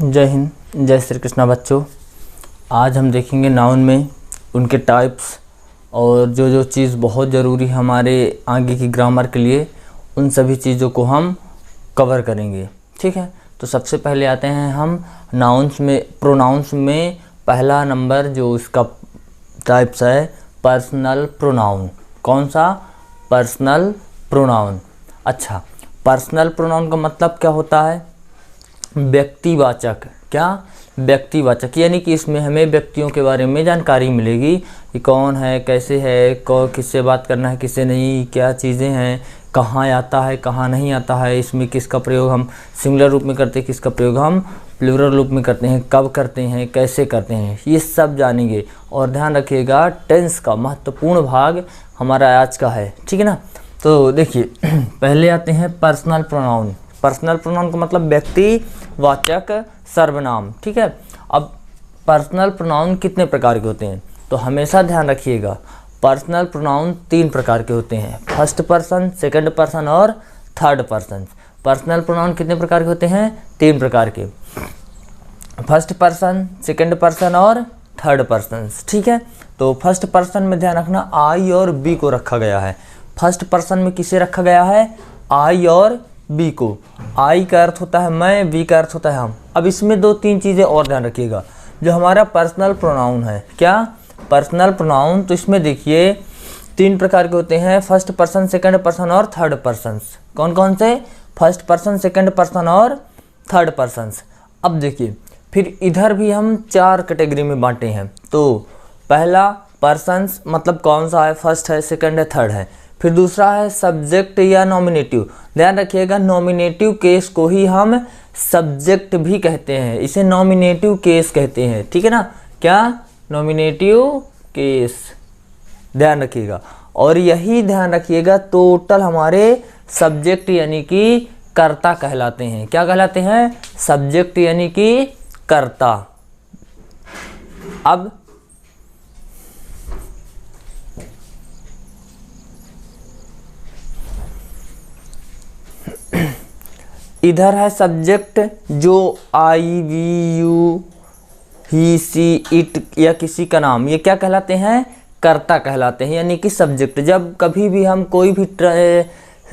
जय हिंद, जय श्री कृष्णा बच्चों। आज हम देखेंगे नाउन में उनके टाइप्स और जो जो चीज़ बहुत ज़रूरी है हमारे आगे की ग्रामर के लिए, उन सभी चीज़ों को हम कवर करेंगे। ठीक है, तो सबसे पहले आते हैं हम नाउन्स में। प्रोनाउंस में पहला नंबर जो उसका टाइप्स है पर्सनल प्रोनाउन। कौन सा? Personal pronoun. अच्छा, पर्सनल प्रोनाउन का मतलब क्या होता है? व्यक्तिवाचक। क्या? व्यक्तिवाचक, यानी कि इसमें हमें व्यक्तियों के बारे में जानकारी मिलेगी कि कौन है, कैसे है, किससे बात करना है, किससे नहीं, क्या चीज़ें हैं, कहाँ आता है, कहाँ नहीं आता है, इसमें किसका प्रयोग हम सिंगुलर रूप में करते हैं, किसका प्रयोग हम प्लूरल रूप में करते हैं, कब करते हैं, कैसे करते हैं, ये सब जानेंगे। और ध्यान रखिएगा, टेंस का महत्वपूर्ण भाग हमारा आज का है। ठीक है ना। तो देखिए पहले आते हैं पर्सनल प्रोनाउन। पर्सनल प्रोनाउन का मतलब व्यक्तिवाचक सर्वनाम। ठीक है। अब पर्सनल प्रोनाउन कितने प्रकार के होते हैं? तो हमेशा ध्यान रखिएगा, पर्सनल प्रोनाउन 3 प्रकार के होते हैं, फर्स्ट पर्सन, सेकंड पर्सन और थर्ड पर्सन। पर्सनल प्रोनाउन कितने प्रकार के होते हैं? 3 प्रकार के, फर्स्ट पर्सन, सेकंड पर्सन और थर्ड पर्सन। ठीक है। तो फर्स्ट पर्सन में ध्यान रखना, आई और बी को रखा गया है। फर्स्ट पर्सन में किसे रखा गया है? आई और बी को। आई का अर्थ होता है मैं, बी का अर्थ होता है हम। अब इसमें 2-3 चीज़ें और ध्यान रखिएगा। जो हमारा पर्सनल प्रोनाउन है, क्या? पर्सनल प्रोनाउन, तो इसमें देखिए 3 प्रकार के होते हैं, फर्स्ट पर्सन, सेकंड पर्सन और थर्ड पर्सन। कौन कौन से? फर्स्ट पर्सन, सेकंड पर्सन और थर्ड पर्सन। अब देखिए, फिर इधर भी हम 4 कैटेगरी में बांटे हैं। तो पहला पर्सन्स मतलब कौन सा है? फर्स्ट है, सेकंड है, थर्ड है। फिर दूसरा है सब्जेक्ट या नॉमिनेटिव। ध्यान रखिएगा, नॉमिनेटिव केस को ही हम सब्जेक्ट भी कहते हैं, इसे नॉमिनेटिव केस कहते हैं। ठीक है ना। क्या? नॉमिनेटिव केस, ध्यान रखिएगा। और यही ध्यान रखिएगा, टोटल हमारे सब्जेक्ट यानी कि कर्ता कहलाते हैं। क्या कहलाते हैं? सब्जेक्ट यानी कि कर्ता। अब इधर है सब्जेक्ट, जो I, we, you, he, she, it या किसी का नाम, ये क्या कहलाते हैं? कर्ता कहलाते हैं, यानी कि सब्जेक्ट। जब कभी भी हम कोई भी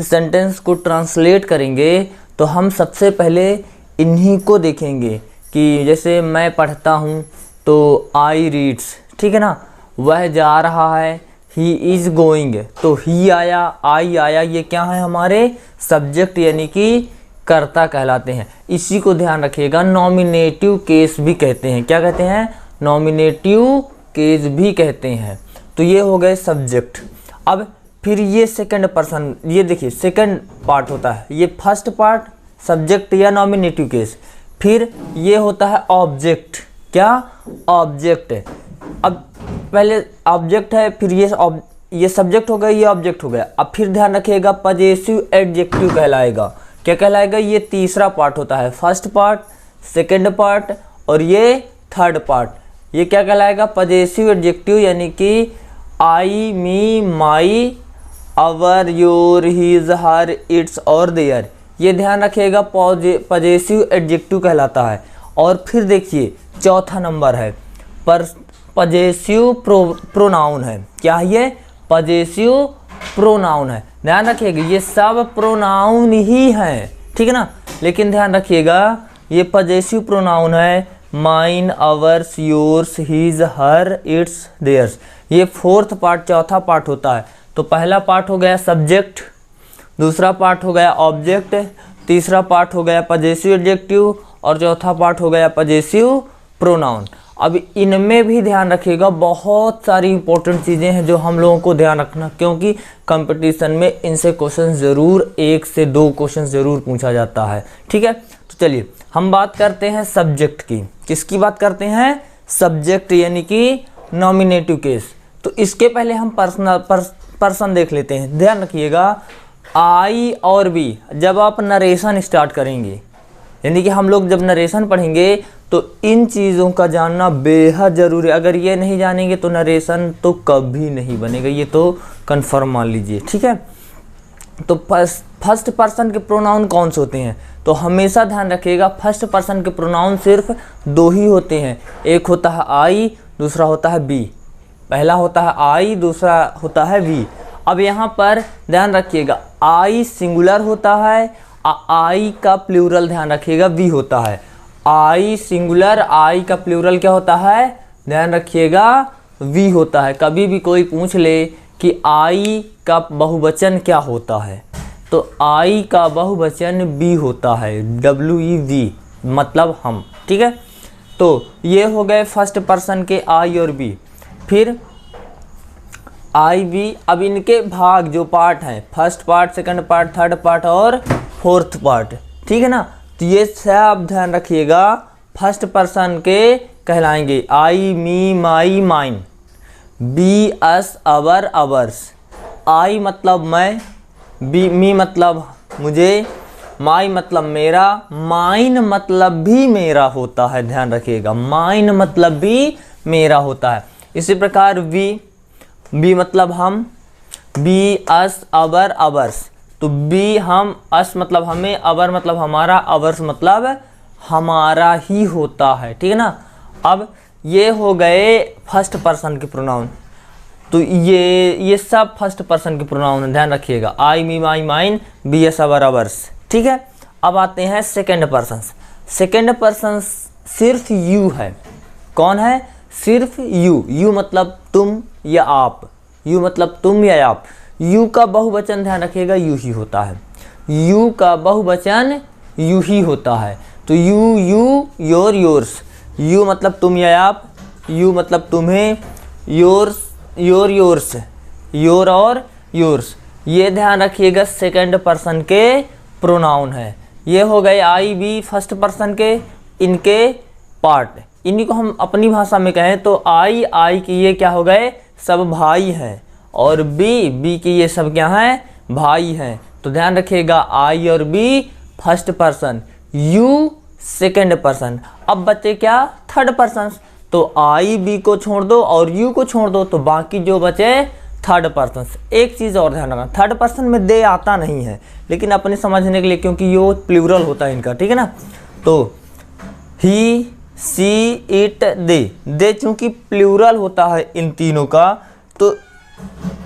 सेंटेंस को ट्रांसलेट करेंगे तो हम सबसे पहले इन्हीं को देखेंगे कि जैसे मैं पढ़ता हूँ तो आई रीड्स। ठीक है ना। वह जा रहा है, ही इज़ गोइंग, तो ही आया, आई आया, ये क्या है? हमारे सब्जेक्ट यानी कि कर्ता कहलाते हैं। इसी को ध्यान रखिएगा, नॉमिनेटिव केस भी कहते हैं। क्या कहते हैं? नॉमिनेटिव केस भी कहते हैं। तो ये हो गए सब्जेक्ट। अब फिर ये सेकंड पर्सन, ये देखिए सेकंड पार्ट होता है, ये फर्स्ट पार्ट सब्जेक्ट या नॉमिनेटिव केस। फिर ये होता है ऑब्जेक्ट। क्या? ऑब्जेक्ट। अब पहले ऑब्जेक्ट है, फिर ये सब्जेक्ट हो गया, ये ऑब्जेक्ट हो गया। अब फिर ध्यान रखिएगा, पजेसिव एडजेक्टिव कहलाएगा। क्या कहलाएगा? ये तीसरा पार्ट होता है, फर्स्ट पार्ट, सेकंड पार्ट और ये थर्ड पार्ट। ये क्या कहलाएगा? पजेसिव एडजेक्टिव, यानी कि आई, मी, माई, अवर, योर, हिज, हर, इट्स और देयर। ये ध्यान रखिएगा, पजेसिव एडजेक्टिव कहलाता है। और फिर देखिए चौथा नंबर है पजेसिव प्रोनाउन है। क्या है ये? पजेसिव प्रोनाउन है। ध्यान रखिएगा, ये सब प्रोनाउन ही हैं। ठीक है ना। लेकिन ध्यान रखिएगा, ये पजेसिव प्रोनाउन है, mine, ours, yours, his, her, its, theirs. ये फोर्थ पार्ट, चौथा पार्ट होता है। तो पहला पार्ट हो गया सब्जेक्ट, दूसरा पार्ट हो गया ऑब्जेक्ट, तीसरा पार्ट हो गया पजेसिव एडजेक्टिव और चौथा पार्ट हो गया पजेसिव प्रोनाउन। अब इनमें भी ध्यान रखिएगा, बहुत सारी इंपॉर्टेंट चीज़ें हैं जो हम लोगों को ध्यान रखना, क्योंकि कंपटीशन में इनसे क्वेश्चन ज़रूर 1 से 2 क्वेश्चन ज़रूर पूछा जाता है। ठीक है। तो चलिए हम बात करते हैं सब्जेक्ट की। किसकी बात करते हैं? सब्जेक्ट यानी कि नॉमिनेटिव केस। तो इसके पहले हम पर्सन देख लेते हैं। ध्यान रखिएगा, आई और बी, जब आप नरेशन स्टार्ट करेंगे, यानी कि हम लोग जब नरेशन पढ़ेंगे तो इन चीज़ों का जानना बेहद ज़रूरी है। अगर ये नहीं जानेंगे तो नरेशन तो कभी नहीं बनेगा, ये तो कन्फर्म मान लीजिए। ठीक है। तो फर्स्ट पर्सन के प्रोनाउन कौन से होते हैं? तो हमेशा ध्यान रखिएगा फर्स्ट पर्सन के प्रोनाउन सिर्फ दो ही होते हैं, एक होता है आई, दूसरा होता है बी। पहला होता है आई, दूसरा होता है वी। अब यहाँ पर ध्यान रखिएगा आई सिंगुलर होता है, आई का प्लूरल ध्यान रखिएगा वी होता है। आई सिंगुलर, आई का प्लूरल क्या होता है? ध्यान रखिएगा वी होता है। कभी भी कोई पूछ ले कि आई का बहुवचन क्या होता है, तो आई का बहुवचन बी होता है, WEV मतलब हम, ठीक है। तो ये हो गए फर्स्ट पर्सन के आई और बी। फिर आई बी, अब इनके भाग जो पार्ट हैं, first part, second part, third part और फोर्थ पार्ट, ठीक है ना। तो ये सब ध्यान रखिएगा फर्स्ट पर्सन के कहलाएंगे। आई, मी, माई, माइन। बी, अस, अवर, अवर्स। आई मतलब मैं, बी, मी मतलब मुझे, माई मतलब मेरा, माइन मतलब भी मेरा होता है, ध्यान रखिएगा माइन मतलब भी मेरा होता है। इसी प्रकार वी, बी मतलब हम, बी, अस, अवर, अवर्स। तो बी हम, अस मतलब हमें, अवर मतलब हमारा, अवर्स मतलब हमारा ही होता है, ठीक है ना। अब ये हो गए फर्स्ट पर्सन के प्रोनाउन। तो ये सब फर्स्ट पर्सन के प्रोनाउन है, ध्यान रखिएगा आई, मी, माई, माइन, बी, एस, अवर, अवर्स, ठीक है। अब आते हैं सेकेंड पर्सन। सेकेंड पर्सन सिर्फ यू है। कौन है? सिर्फ यू। यू मतलब तुम या आप, यू मतलब तुम या आप। यू का बहुवचन ध्यान रखिएगा यू ही होता है, यू का बहुवचन यू ही होता है। तो you, you, your, yours. You मतलब तुम या आप, यू मतलब तुम्हें, योर्स, योर, योर्स, योर और योर्स। ये ध्यान रखिएगा सेकंड पर्सन के प्रोनाउन है। ये हो गए आई बी फर्स्ट पर्सन के, इनके पार्ट। इन्हीं को हम अपनी भाषा में कहें तो आई, आई की ये क्या हो गए? सब भाई हैं। और बी, बी की ये सब क्या हैं? भाई हैं। तो ध्यान रखिएगा आई और we first person, you second person. अब बचे क्या? Third person. तो आई बी को छोड़ दो और यू को छोड़ दो, तो बाकी जो बचे थर्ड पर्सन। एक चीज़ और ध्यान रखना, थर्ड पर्सन में दे आता नहीं है, लेकिन अपने समझने के लिए, क्योंकि ये प्लूरल होता है इनका, ठीक है ना। तो ही, सी, इट, दे। दे चूंकि प्लूरल होता है इन तीनों का, तो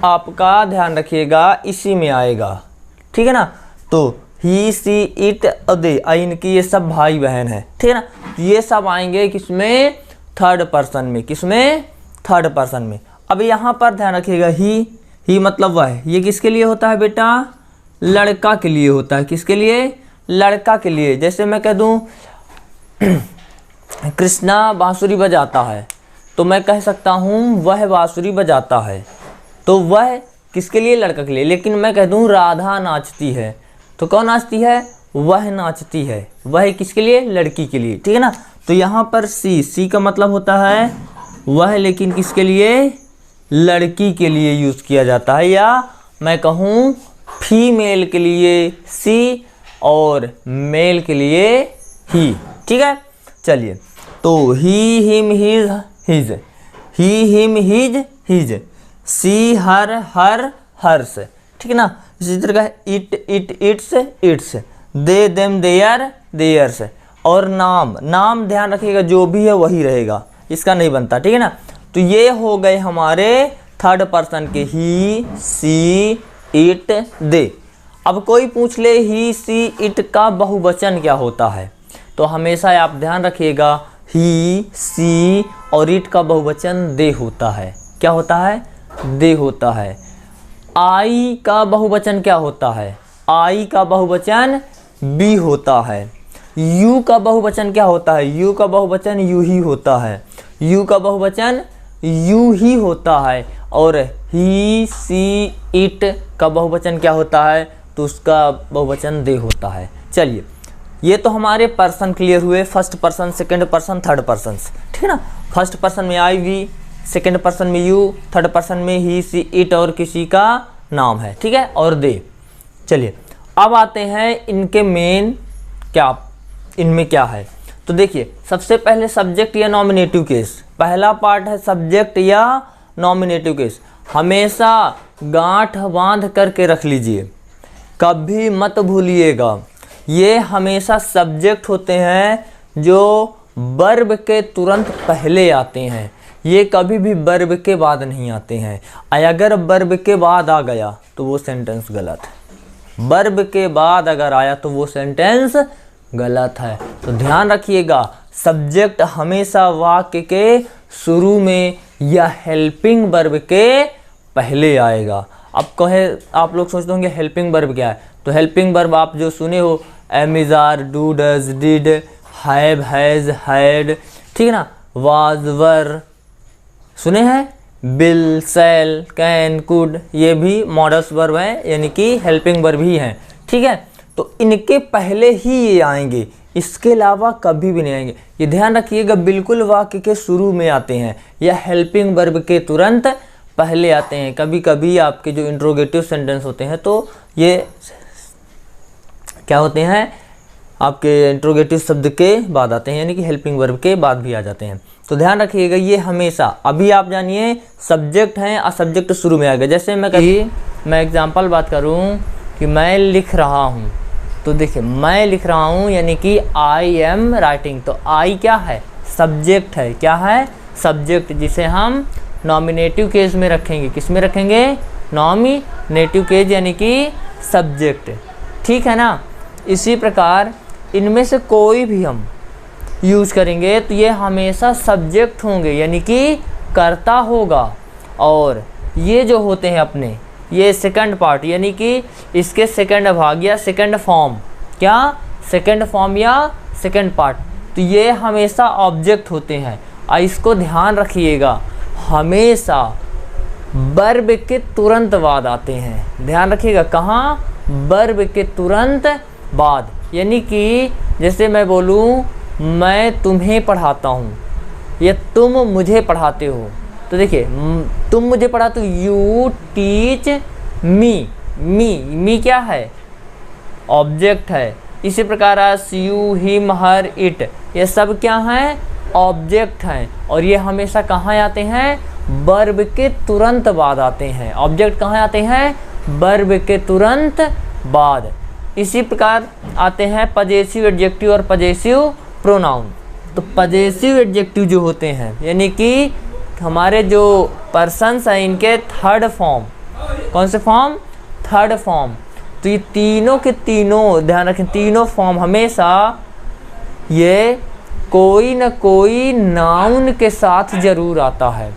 आपका ध्यान रखिएगा इसी में आएगा, ठीक है ना। तो ही, सी, इट और दे, इनकी ये सब भाई बहन है, ठीक है ना। ये सब आएंगे किसमें? थर्ड पर्सन में। किसमें? थर्ड पर्सन में। अब यहाँ पर ध्यान रखिएगा ही मतलब वह, ये किसके लिए होता है बेटा? लड़का के लिए होता है। किसके लिए? लड़का के लिए। जैसे मैं कह दूँ कृष्णा बांसुरी बजाता है, तो मैं कह सकता हूँ वह बांसुरी बजाता है, तो वह किसके लिए? लड़का के लिए। लेकिन मैं कह दूँ राधा नाचती है, तो कौन नाचती है? वह नाचती है। वह किसके लिए? लड़की के लिए, ठीक है ना। तो यहाँ पर सी का मतलब होता है वह, लेकिन किसके लिए? लड़की के लिए यूज़ किया जाता है, या मैं कहूँ फीमेल के लिए सी और मेल के लिए ही, ठीक है। चलिए, तो he, him, his, his, he, him, his, she, her, hers, ठीक है ना। इसी तरह it, its, they, them, theirs. और नाम ध्यान रखिएगा जो भी है वही रहेगा, इसका नहीं बनता, ठीक है ना। तो ये हो गए हमारे थर्ड पर्सन के ही, सी, इट, दे। अब कोई पूछ ले ही, सी, इट का बहुवचन क्या होता है, तो हमेशा आप ध्यान रखिएगा ही, सी और इट का बहुवचन दे होता है। क्या होता है? दे होता है। आई का बहुवचन क्या होता है? आई का बहुवचन बी होता है। यू का बहुवचन क्या होता है? यू का बहुवचन यू ही होता है। यू का बहुवचन यू ही होता है। और ही, सी, इट का बहुवचन क्या होता है? तो उसका बहुवचन दे होता है। चलिए, ये तो हमारे पर्सन क्लियर हुए, first person, second person, third person, ठीक है ना। फर्स्ट पर्सन में आई वी, सेकंड पर्सन में यू, थर्ड पर्सन में ही, सी, इट और किसी का नाम है, ठीक है, और दे। चलिए, अब आते हैं इनके मेन क्या, इनमें क्या है। तो देखिए, सबसे पहले सब्जेक्ट या नॉमिनेटिव केस। पहला पार्ट है सब्जेक्ट या नॉमिनेटिव केस। हमेशा गांठ बांध करके रख लीजिए कभी मत भूलिएगा, ये हमेशा सब्जेक्ट होते हैं जो वर्ब के तुरंत पहले आते हैं, ये कभी भी वर्ब के बाद नहीं आते हैं। अगर वर्ब के बाद आ गया तो वो सेंटेंस गलत है, वर्ब के बाद अगर आया तो वो सेंटेंस गलत है। तो ध्यान रखिएगा, सब्जेक्ट हमेशा वाक्य के शुरू में या हेल्पिंग वर्ब के पहले आएगा। अब कहे आप लोग सोचते होंगे हेल्पिंग वर्ब क्या है, तो हेल्पिंग वर्ब आप जो सुने हो am is are, do does did, have has had, ठीक है ना, वाज वर सुने हैं, बिल सेल कैन कुड, ये भी मॉडल्स वर्ब हैं यानी कि हेल्पिंग वर्ब ही हैं, ठीक है। तो इनके पहले ही ये आएंगे, इसके अलावा कभी भी नहीं आएंगे। ये ध्यान रखिएगा, बिल्कुल वाक्य के शुरू में आते हैं या हेल्पिंग वर्ब के तुरंत पहले आते हैं। कभी कभी आपके जो इंट्रोगेटिव सेंटेंस होते हैं तो ये क्या होते हैं, आपके इंट्रोगेटिव शब्द के बाद आते हैं, यानी कि हेल्पिंग वर्ब के बाद भी आ जाते हैं। तो ध्यान रखिएगा, ये हमेशा, अभी आप जानिए सब्जेक्ट हैं और सब्जेक्ट शुरू में आ गया। जैसे मैं एग्जांपल बात करूं कि मैं लिख रहा हूं, तो देखिए मैं लिख रहा हूं यानी कि आई एम राइटिंग, तो आई क्या है, सब्जेक्ट है। क्या है, सब्जेक्ट, जिसे हम नॉमिनेटिव केस में रखेंगे। किस में रखेंगे, नॉमिनेटिव केस यानी कि सब्जेक्ट, ठीक है ना। इसी प्रकार इनमें से कोई भी हम यूज़ करेंगे तो ये हमेशा सब्जेक्ट होंगे यानी कि कर्ता होगा। और ये जो होते हैं अपने, ये सेकंड पार्ट यानी कि इसके सेकंड भाग या सेकंड फॉर्म, क्या, सेकंड फॉर्म या सेकंड पार्ट, तो ये हमेशा ऑब्जेक्ट होते हैं। और इसको ध्यान रखिएगा, हमेशा वर्ब के तुरंत बाद आते हैं। ध्यान रखिएगा, कहाँ, वर्ब के तुरंत बाद। यानी कि जैसे मैं बोलूँ मैं तुम्हें पढ़ाता हूँ या तुम मुझे पढ़ाते हो, तो देखिए तुम मुझे पढ़ाते हो, यू टीच मी, मी क्या है, ऑब्जेक्ट है। इसी प्रकार अस, यू, हिम, हर, इट, ये सब क्या हैं, ऑब्जेक्ट हैं। और ये हमेशा कहाँ आते हैं, वर्ब के तुरंत बाद आते हैं। ऑब्जेक्ट कहाँ आते हैं, वर्ब के तुरंत बाद। इसी प्रकार आते हैं पजेसिव एडजेक्टिव और पजेसिव प्रोनाउन। तो पजेसिव एडजेक्टिव जो होते हैं यानी कि हमारे जो पर्सन्स हैं इनके थर्ड फॉर्म, कौन से फॉर्म, थर्ड फॉर्म। तो ये तीनों के तीनों, ध्यान रखें, तीनों फॉर्म हमेशा ये कोई ना कोई नाउन के साथ ज़रूर आता है,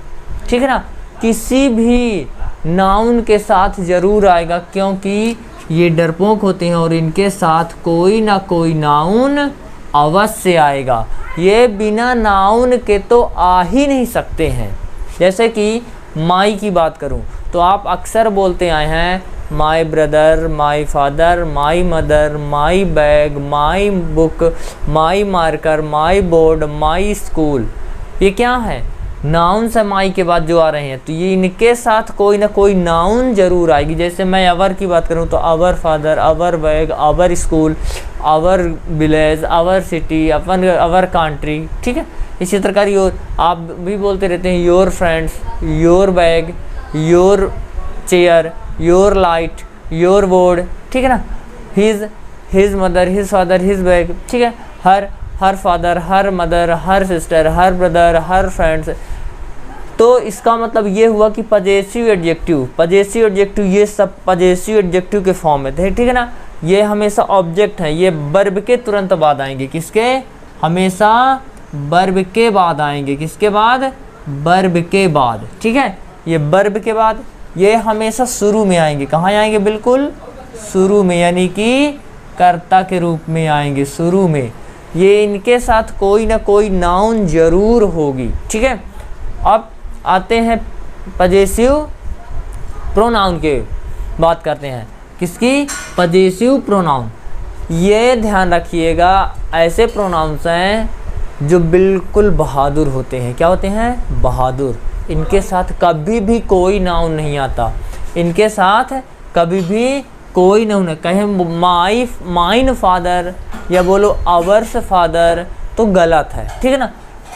ठीक है ना, किसी भी नाउन के साथ ज़रूर आएगा, क्योंकि ये डरपोक होते हैं और इनके साथ कोई ना कोई नाउन अवश्य आएगा। ये बिना नाउन के तो आ ही नहीं सकते हैं। जैसे कि माई की बात करूं तो आप अक्सर बोलते आए हैं my brother, my father, my mother, my bag, my book, my marker, my board, my school. ये क्या है, नाउन से माई के बाद जो आ रहे हैं, तो ये इनके साथ कोई ना कोई नाउन जरूर आएगी। जैसे मैं अवर की बात करूं तो our father, our bag, our school, our village, our city, our country, ठीक है। इसी प्रकार योर, आप भी बोलते रहते हैं your friends, your bag, your chair, your light, your board, ठीक है ना। His mother, his father, his bag, ठीक है। Her father, her mother, her sister, her brother, हर फ्रेंड्स। तो इसका मतलब ये हुआ कि पजेसिव एडजेक्टिव ये सब पजेसिव एडजेक्टिव के फॉर्म में थे, ठीक है ना। ये हमेशा ऑब्जेक्ट हैं, ये वर्ब के तुरंत बाद आएंगे। किसके, हमेशा वर्ब के बाद आएंगे। किसके बाद, वर्ब के बाद, ठीक है। ये वर्ब के बाद, ये हमेशा शुरू में आएंगे। कहाँ आएंगे, बिल्कुल शुरू में, यानी कि कर्ता के रूप में आएंगे, शुरू में। ये इनके साथ कोई ना कोई नाउन जरूर होगी, ठीक है। अब आते हैं पजेसिव प्रोनाउन के, बात करते हैं किसकी, पजेसिव प्रोनाउन। ये ध्यान रखिएगा, ऐसे प्रोनाउंस हैं जो बिल्कुल बहादुर होते हैं। क्या होते हैं, बहादुर। इनके साथ कभी भी कोई नाउन नहीं आता, इनके साथ कभी भी कोई नाउन नहीं। कहें माइन फादर या बोलो आवर्स फादर तो गलत है, ठीक है ना।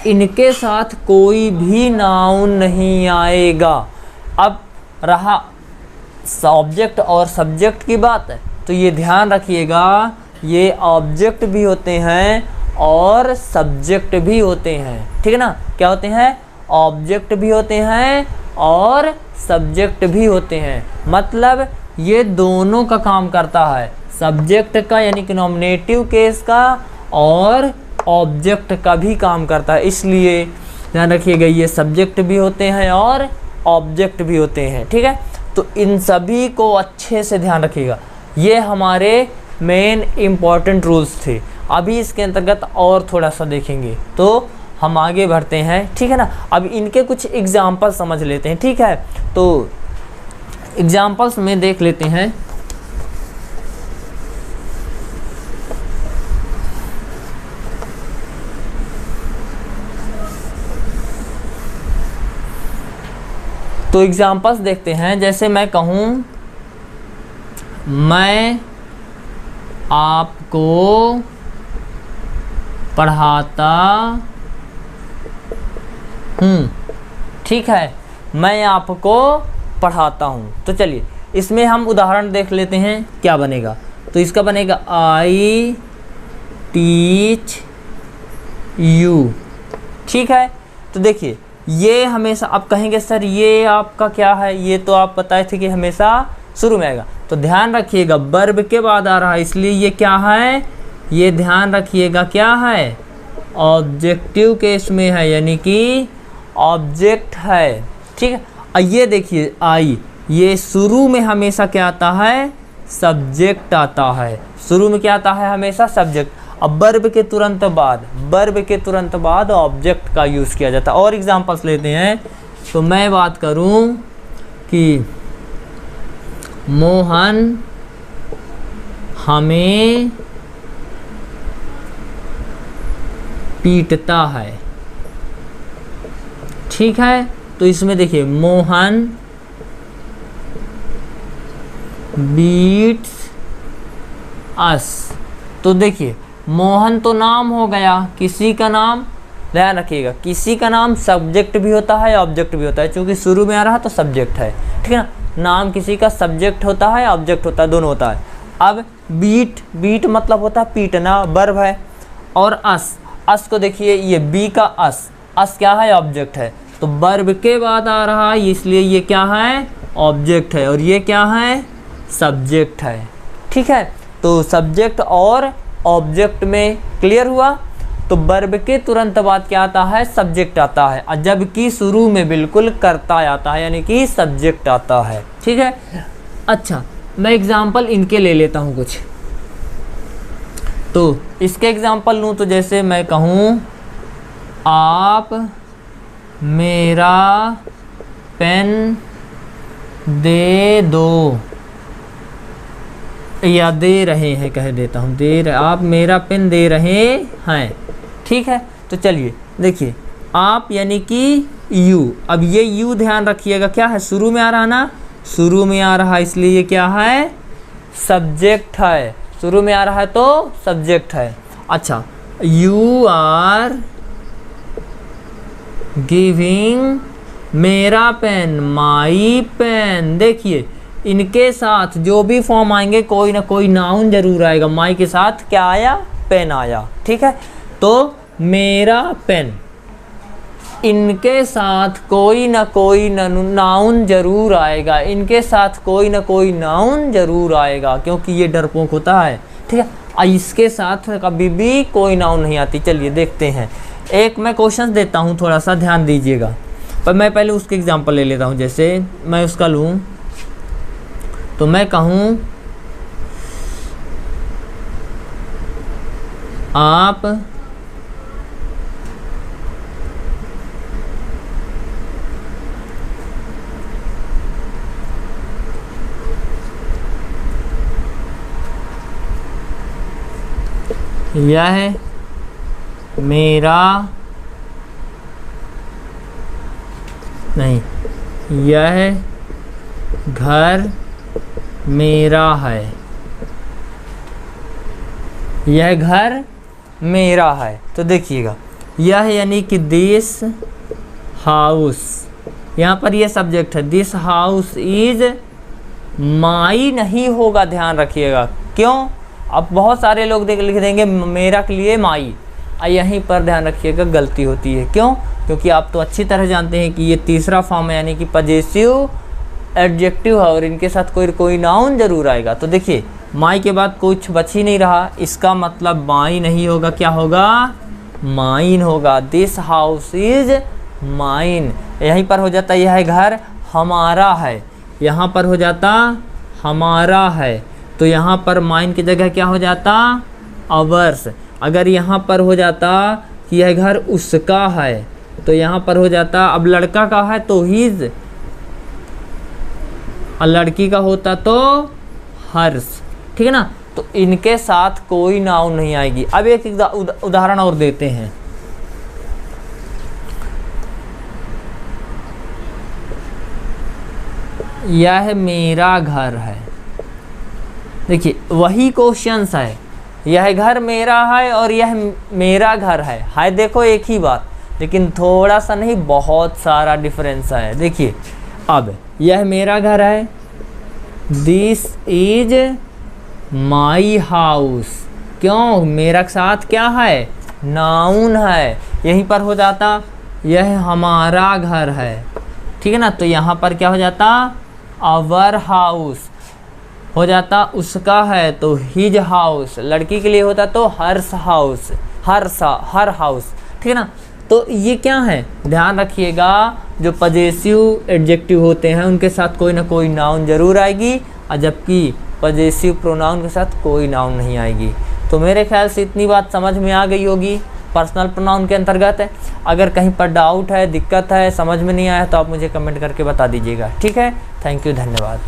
इनके साथ कोई भी नाउन नहीं आएगा। अब रहा ऑब्जेक्ट और सब्जेक्ट की बात है, तो ये ध्यान रखिएगा, ये ऑब्जेक्ट भी होते हैं और सब्जेक्ट भी होते हैं, ठीक है ना। क्या होते हैं? ऑब्जेक्ट भी होते हैं और सब्जेक्ट भी होते हैं। मतलब ये दोनों का काम करता है, सब्जेक्ट का यानी कि नॉमिनेटिव केस का और ऑब्जेक्ट का भी काम करता है। इसलिए ध्यान रखिएगा, ये सब्जेक्ट भी होते हैं और ऑब्जेक्ट भी होते हैं, ठीक है। तो इन सभी को अच्छे से ध्यान रखिएगा। ये हमारे मेन इम्पॉर्टेंट रूल्स थे। अभी इसके अंतर्गत और थोड़ा सा देखेंगे तो हम आगे बढ़ते हैं, ठीक है ना। अब इनके कुछ एग्जाम्पल समझ लेते हैं, ठीक है। तो एग्जाम्पल्स में देख लेते हैं। तो एग्जाम्पल्स देखते हैं। जैसे मैं कहूँ, मैं आपको पढ़ाता हूँ, ठीक है, मैं आपको पढ़ाता हूँ। तो चलिए इसमें हम उदाहरण देख लेते हैं क्या बनेगा। तो इसका बनेगा आई टीच यू, ठीक है। तो देखिए ये हमेशा आप कहेंगे सर ये आपका क्या है, ये तो आप बताए थे कि हमेशा शुरू में आएगा। तो ध्यान रखिएगा वर्ब के बाद आ रहा है, इसलिए ये क्या है, ये ध्यान रखिएगा क्या है, ऑब्जेक्टिव केस में है, यानी कि ऑब्जेक्ट है, ठीक है। ये देखिए आई, ये शुरू में हमेशा क्या आता है, सब्जेक्ट आता है। शुरू में क्या आता है, हमेशा सब्जेक्ट। अब वर्ब के तुरंत बाद ऑब्जेक्ट का यूज़ किया जाता है। और एग्जांपल्स लेते हैं। तो मैं बात करूं कि मोहन हमें पीटता है, ठीक है। तो इसमें देखिए मोहन बीट्स अस। तो देखिए मोहन तो नाम हो गया, किसी का नाम, ध्यान रखिएगा किसी का नाम सब्जेक्ट भी होता है ऑब्जेक्ट भी होता है। चूंकि शुरू में आ रहा तो सब्जेक्ट है, ठीक है ना। नाम किसी का सब्जेक्ट होता है ऑब्जेक्ट होता है, दोनों होता है। अब बीट मतलब होता है पीटना, वर्ब है। और अस को देखिए, ये बी का अस क्या है, ऑब्जेक्ट है। तो वर्ब के बाद आ रहा है, इसलिए ये क्या है, ऑब्जेक्ट है, और ये क्या है, सब्जेक्ट है, ठीक है। तो सब्जेक्ट और ऑब्जेक्ट में क्लियर हुआ। तो वर्ब के तुरंत बाद क्या आता है, सब्जेक्ट आता है, और जबकि शुरू में बिल्कुल कर्ता आता है, यानी कि सब्जेक्ट आता है, ठीक है। अच्छा, मैं एग्जांपल इनके ले लेता हूँ कुछ। तो इसके एग्जांपल लूँ तो जैसे मैं कहूँ, आप मेरा पेन दे दो, या दे रहे हैं, कह देता हूँ, आप मेरा पेन दे रहे हैं, ठीक है। तो चलिए देखिए, आप यानी कि यू। अब ये यू ध्यान रखिएगा क्या है, शुरू में आ रहा ना, शुरू में आ रहा है, इसलिए ये क्या है, सब्जेक्ट है। शुरू में आ रहा है तो सब्जेक्ट है। अच्छा, यू आर गिविंग मेरा पेन, माई पेन। देखिए इनके साथ जो भी फॉर्म आएंगे कोई ना कोई नाउन जरूर आएगा। माई के साथ क्या आया, पेन आया, ठीक है। तो मेरा पेन, इनके साथ कोई ना कोई नाउन जरूर आएगा, इनके साथ कोई ना कोई नाउन जरूर आएगा, क्योंकि ये डरपोक होता है, ठीक है। इसके साथ कभी भी कोई नाउन नहीं आती। चलिए देखते हैं, एक मैं क्वेश्चन देता हूँ, थोड़ा सा ध्यान दीजिएगा। पर मैं पहले उसके एग्जांपल ले लेता हूँ। जैसे मैं उसका लूँ तो मैं कहूँ, आप यह मेरा नहीं, यह घर मेरा है, यह घर मेरा है। तो देखिएगा यह यानी कि दिस हाउस, यहाँ पर यह सब्जेक्ट है, दिस हाउस इज माई नहीं होगा, ध्यान रखिएगा। क्यों? अब बहुत सारे लोग लिख देंगे मेरा के लिए माई, यहीं पर ध्यान रखिएगा गलती होती है। क्यों? क्योंकि आप तो अच्छी तरह जानते हैं कि ये तीसरा फॉर्म है, यानी कि पजेसिव एडजेक्टिव है और इनके साथ कोई नाउन जरूर आएगा। तो देखिए माई के बाद कुछ बच ही नहीं रहा, इसका मतलब माई नहीं होगा, क्या होगा? माइन होगा। This house is mine. यहीं पर हो जाता यह घर हमारा है, यहाँ पर हो जाता हमारा है, तो यहाँ पर माइन की जगह क्या हो जाता? अवर्स। अगर यहाँ पर हो जाता कि यह घर उसका है, तो यहाँ पर हो जाता, अब लड़का का है तो हिज, और लड़की का होता तो हर्ष, ठीक है ना। तो इनके साथ कोई नाउन नहीं आएगी। अब एक उदाहरण और देते हैं। यह मेरा घर है। देखिए वही क्वेश्चंस है, यह घर मेरा है और यह मेरा घर है देखो एक ही बात, लेकिन थोड़ा सा नहीं बहुत सारा डिफरेंस है। देखिए अब यह मेरा घर है, दिस इज माई हाउस। क्यों? मेरा साथ क्या है? नाउन है। यहीं पर हो जाता यह हमारा घर है, ठीक है ना। तो यहाँ पर क्या हो जाता? आवर हाउस हो जाता, उसका है तो हिज हाउस, लड़की के लिए होता तो हर्स हाउस, हर हाउस, ठीक है ना। तो ये क्या है? ध्यान रखिएगा, जो पजेसिव एडजेक्टिव होते हैं उनके साथ कोई ना कोई नाउन जरूर आएगी, और जबकि पजेसिव प्रोनाउन के साथ कोई नाउन नहीं आएगी। तो मेरे ख्याल से इतनी बात समझ में आ गई होगी पर्सनल प्रोनाउन के अंतर्गत है। अगर कहीं पर डाउट है, दिक्कत है, समझ में नहीं आया तो आप मुझे कमेंट करके बता दीजिएगा, ठीक है। थैंक यू, धन्यवाद।